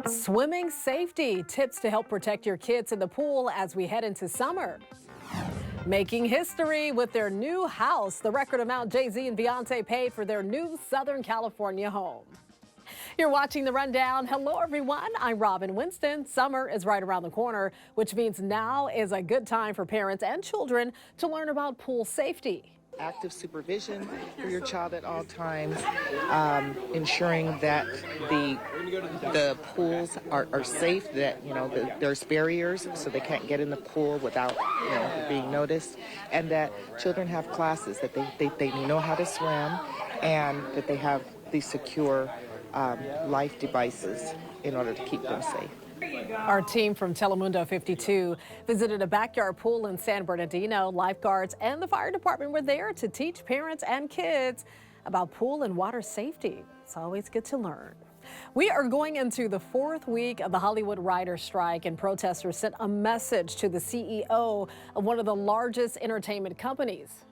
Swimming safety tips to help protect your kids in the pool as we head into summer. Making history with their new house, the record amount JayZ and Beyonce paid for their new Southern California home. You're watching The Rundown. Hello, everyone. I'm Robin Winston. Summer is right around the corner, which means now is a good time for parents and children to learn about pool safety. Active supervision for your child at all times, ensuring that the pools are safe, that there's barriers so they can't get in the pool without being noticed, and that children have classes, that they know how to swim, and that they have these secure life devices in order to keep them safe. Our team from Telemundo 52 visited a backyard pool in San Bernardino. Lifeguards and the fire department were there to teach parents and kids about pool and water safety. It's always good to learn. We are going into the 4th week of the Hollywood writers' strike, and protesters sent a message to the CEO of one of the largest entertainment companies.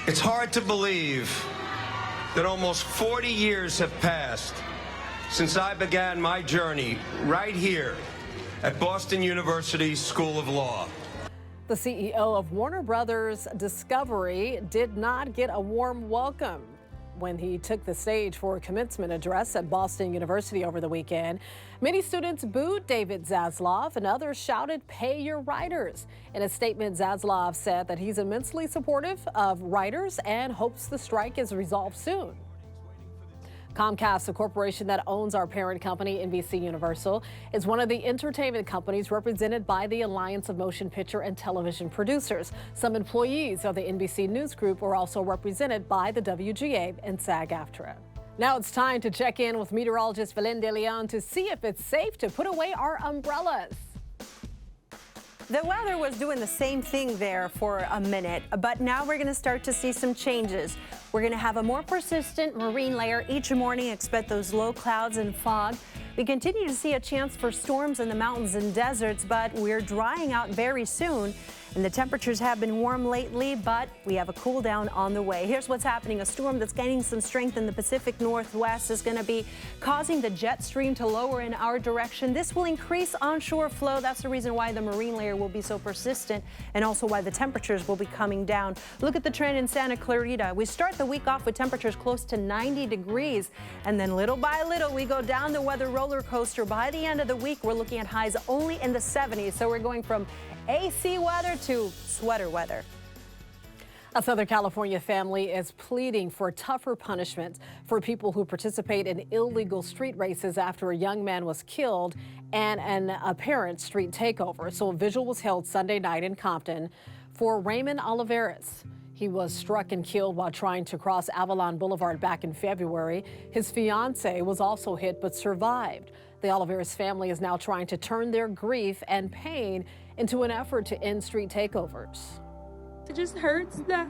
It's hard to believe that almost 40 years have passed since I began my journey right here at Boston University's School of Law. The CEO of Warner Brothers Discovery did not get a warm welcome when he took the stage for a commencement address at Boston University over the weekend. Many students booed David Zaslav, and others shouted, "Pay your writers." In a statement, Zaslav said that he's immensely supportive of writers and hopes the strike is resolved soon. Comcast, the corporation that owns our parent company, NBC Universal, is one of the entertainment companies represented by the Alliance of Motion Picture and Television Producers. Some employees of the NBC News Group are also represented by the WGA and SAG-AFTRA. Now it's time to check in with meteorologist Belen de Leon to see if it's safe to put away our umbrellas. The weather was doing the same thing there for a minute, but now we're going to start to see some changes. We're going to have a more persistent marine layer each morning. Expect those low clouds and fog. We continue to see a chance for storms in the mountains and deserts, but we're drying out very soon. And the temperatures have been warm lately, but we have a cool down on the way. Here's what's happening. A storm that's gaining some strength in the Pacific Northwest is going to be causing the jet stream to lower in our direction. This will increase onshore flow. That's the reason why the marine layer will be so persistent, and also why the temperatures will be coming down. Look at the trend in Santa Clarita. We start the week off with temperatures close to 90 degrees, and then little by little we go down the weather roller coaster. By the end of the week, we're looking at highs only in the 70s. So we're going from AC weather to sweater weather. A Southern California family is pleading for tougher punishment for people who participate in illegal street races after a young man was killed and an apparent street takeover. So a vigil was held Sunday night in Compton for Raymond Olivares. He was struck and killed while trying to cross Avalon Boulevard back in February. His fiancée was also hit but survived. The Olivares family is now trying to turn their grief and pain into an effort to end street takeovers. It just hurts that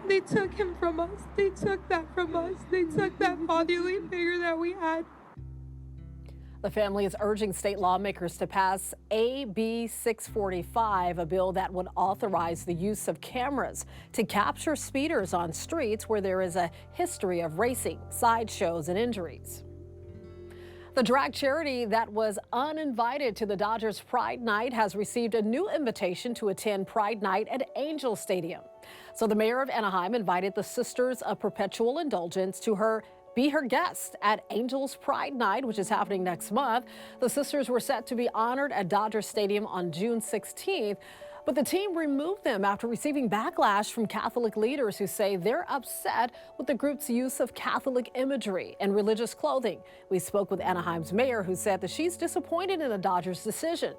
they took him from us. They took that from us. They took that fatherly figure that we had. The family is urging state lawmakers to pass AB 645, a bill that would authorize the use of cameras to capture speeders on streets where there is a history of racing, sideshows, and injuries. The drag charity that was uninvited to the Dodgers Pride Night has received a new invitation to attend Pride Night at Angel Stadium. So the mayor of Anaheim invited the Sisters of Perpetual Indulgence to be her guest at Angel's Pride Night, which is happening next month. The sisters were set to be honored at Dodger Stadium on June 16th. But the team removed them after receiving backlash from Catholic leaders who say they're upset with the group's use of Catholic imagery and religious clothing. We spoke with Anaheim's mayor, who said that she's disappointed in the Dodgers' decision.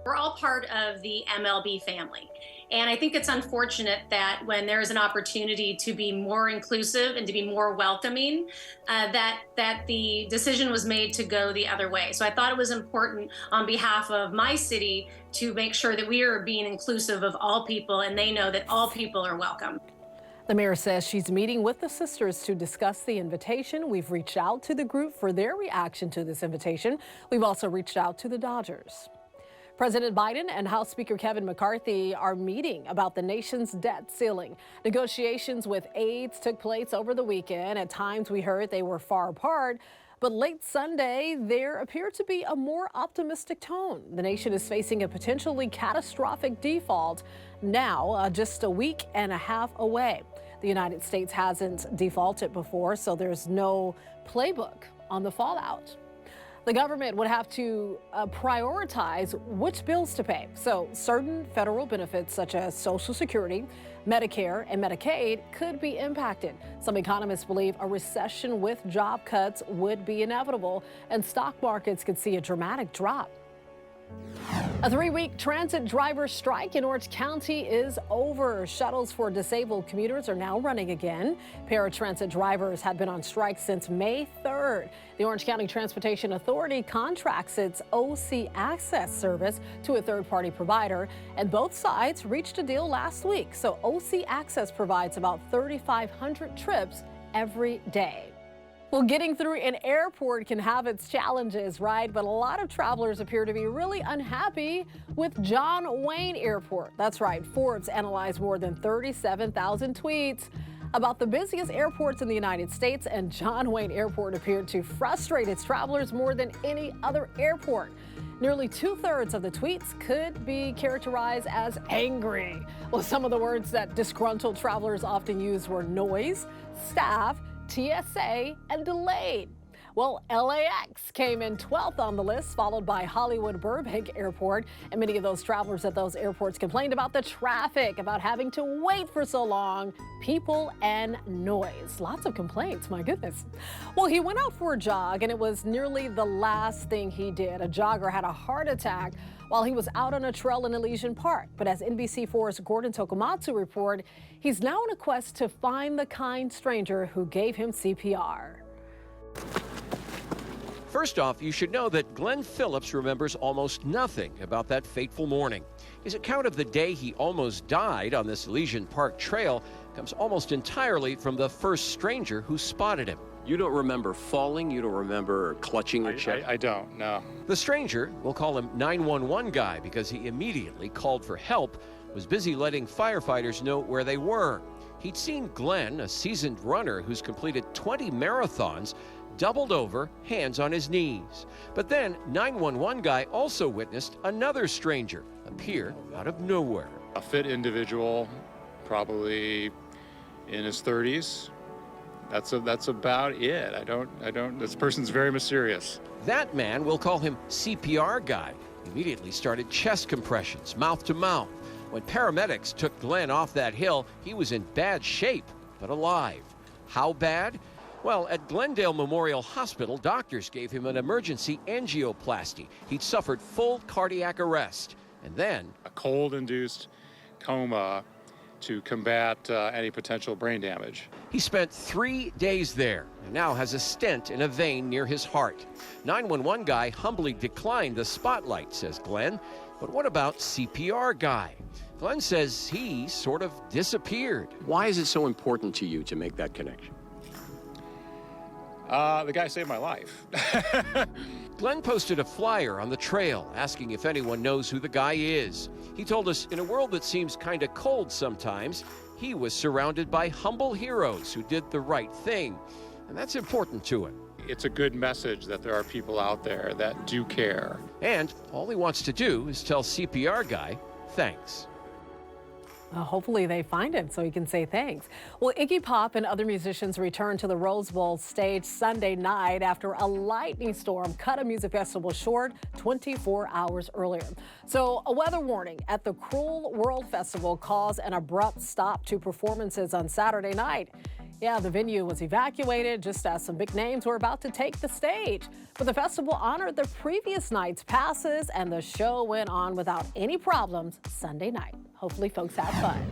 We're all part of the MLB family. And I think it's unfortunate that when there is an opportunity to be more inclusive and to be more welcoming, that the decision was made to go the other way. So I thought it was important on behalf of my city to make sure that we are being inclusive of all people, and they know that all people are welcome. The mayor says she's meeting with the sisters to discuss the invitation. We've reached out to the group for their reaction to this invitation. We've also reached out to the Dodgers. President Biden and House Speaker Kevin McCarthy are meeting about the nation's debt ceiling. Negotiations with aides took place over the weekend. At times we heard they were far apart, but late Sunday, there appeared to be a more optimistic tone. The nation is facing a potentially catastrophic default now, just a week and a half away. The United States hasn't defaulted before, so there's no playbook on the fallout. The government would have to prioritize which bills to pay. So certain federal benefits such as Social Security, Medicare, and Medicaid could be impacted. Some economists believe a recession with job cuts would be inevitable, and stock markets could see a dramatic drop. A 3-week transit driver strike in Orange County is over. Shuttles for disabled commuters are now running again. Paratransit drivers have been on strike since May 3rd. The Orange County Transportation Authority contracts its OC Access service to a third-party provider, and both sides reached a deal last week. So OC Access provides about 3,500 trips every day. Well, getting through an airport can have its challenges, right? But a lot of travelers appear to be really unhappy with John Wayne Airport. That's right. Forbes analyzed more than 37,000 tweets about the busiest airports in the United States, and John Wayne Airport appeared to frustrate its travelers more than any other airport. Nearly 2/3 of the tweets could be characterized as angry. Well, some of the words that disgruntled travelers often used were noise, staff, TSA, and delayed. Well, LAX came in 12th on the list, followed by Hollywood Burbank Airport. And many of those travelers at those airports complained about the traffic, about having to wait for so long, people, and noise. Lots of complaints, my goodness. Well, he went out for a jog, and it was nearly the last thing he did. A jogger had a heart attack while he was out on a trail in Elysian Park. But as NBC4's Gordon Tokomatsu reported, he's now on a quest to find the kind stranger who gave him CPR. First off, you should know that Glenn Phillips remembers almost nothing about that fateful morning. His account of the day he almost died on this Elysian Park trail comes almost entirely from the first stranger who spotted him. You don't remember falling? You don't remember clutching your chest? I don't, no. The stranger, we'll call him 911 Guy because he immediately called for help, was busy letting firefighters know where they were. He'd seen Glenn, a seasoned runner who's completed 20 marathons, doubled over, hands on his knees. But then 911 Guy also witnessed another stranger appear out of nowhere. A fit individual, probably in his 30s. That's about it. I don't, this person's very mysterious. That man, we'll call him CPR Guy, immediately started chest compressions, mouth to mouth. When paramedics took Glenn off that hill, he was in bad shape, but alive. How bad? Well, at Glendale Memorial Hospital, doctors gave him an emergency angioplasty. He'd suffered full cardiac arrest. And then a cold-induced coma to combat any potential brain damage. He spent 3 days there and now has a stent in a vein near his heart. 911 Guy humbly declined the spotlight, says Glenn. But what about CPR Guy? Glenn says he sort of disappeared. Why is it so important to you to make that connection? The guy saved my life. Glenn posted a flyer on the trail asking if anyone knows who the guy is. He told us in a world that seems kind of cold sometimes, he was surrounded by humble heroes who did the right thing. And that's important to him. It's a good message that there are people out there that do care. And all he wants to do is tell CPR Guy thanks. Hopefully they find him so he can say thanks. Well, Iggy Pop and other musicians returned to the Rose Bowl stage Sunday night after a lightning storm cut a music festival short 24 hours earlier. So a weather warning at the Cruel World Festival caused an abrupt stop to performances on Saturday night. Yeah, the venue was evacuated just as some big names were about to take the stage. But the festival honored the previous night's passes and the show went on without any problems Sunday night. Hopefully folks had fun.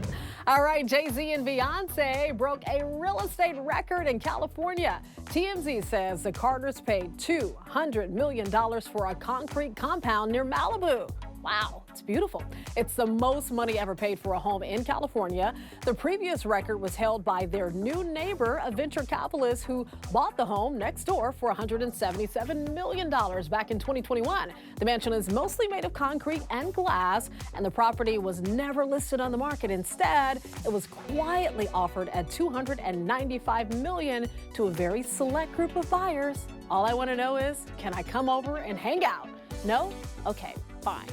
All right, JayZ and Beyonce broke a real estate record in California. TMZ says the Carters paid $200 million for a concrete compound near Malibu. Wow. It's beautiful. It's the most money ever paid for a home in California. The previous record was held by their new neighbor, a venture capitalist who bought the home next door for $177 million back in 2021. The mansion is mostly made of concrete and glass, and the property was never listed on the market. Instead, it was quietly offered at $295 million to a very select group of buyers. All I want to know is, can I come over and hang out? No? Okay, fine.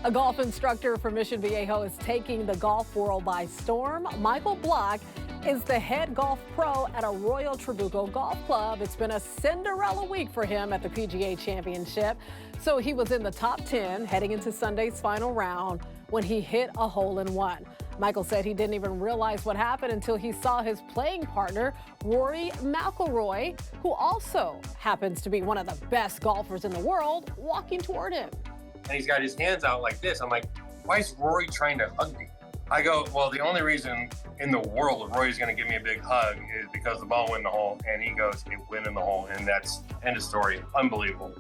A golf instructor from Mission Viejo is taking the golf world by storm. Michael Block is the head golf pro at a Royal Trabuco Golf Club. It's been a Cinderella week for him at the PGA Championship. So he was in the top 10 heading into Sunday's final round when he hit a hole-in-one. Michael said he didn't even realize what happened until he saw his playing partner, Rory McIlroy, who also happens to be one of the best golfers in the world, walking toward him. And he's got his hands out like this. I'm like, why is Rory trying to hug me? I go, well, the only reason in the world that Rory's going to give me a big hug is because the ball went in the hole. And he goes, it went in the hole. And that's end of story. Unbelievable.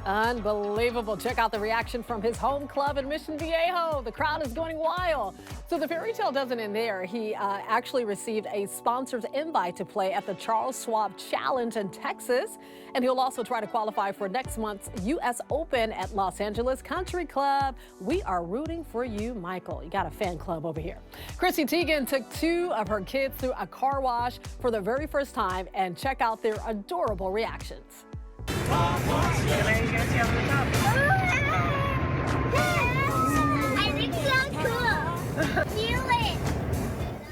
Unbelievable. Check out the reaction from his home club in Mission Viejo. The crowd is going wild. So the fairy tale doesn't end there. He actually received a sponsor's invite to play at the Charles Schwab Challenge in Texas. And he'll also try to qualify for next month's U.S. Open at Los Angeles Country Club. We are rooting for you, Michael. You got a fan club over here. Chrissy Teigen took 2 of her kids through a car wash for the very first time, and check out their adorable reactions. I think so cool. Feel it.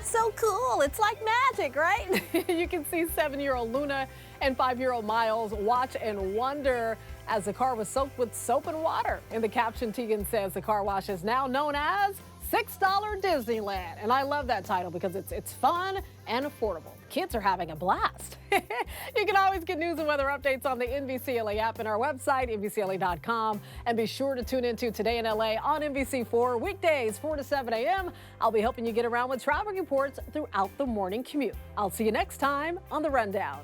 So cool. It's like magic, right? You can see 7-year-old Luna and 5-year-old Miles watch and wonder as the car was soaked with soap and water. In the caption, Teigen says the car wash is now known as $6 Disneyland. And I love that title because it's fun and affordable. Kids are having a blast. You can always get news and weather updates on the NBCLA app and our website, NBCLA.com. And be sure to tune into Today in LA on NBC4 weekdays, 4 to 7 a.m. I'll be helping you get around with traffic reports throughout the morning commute. I'll see you next time on The Rundown.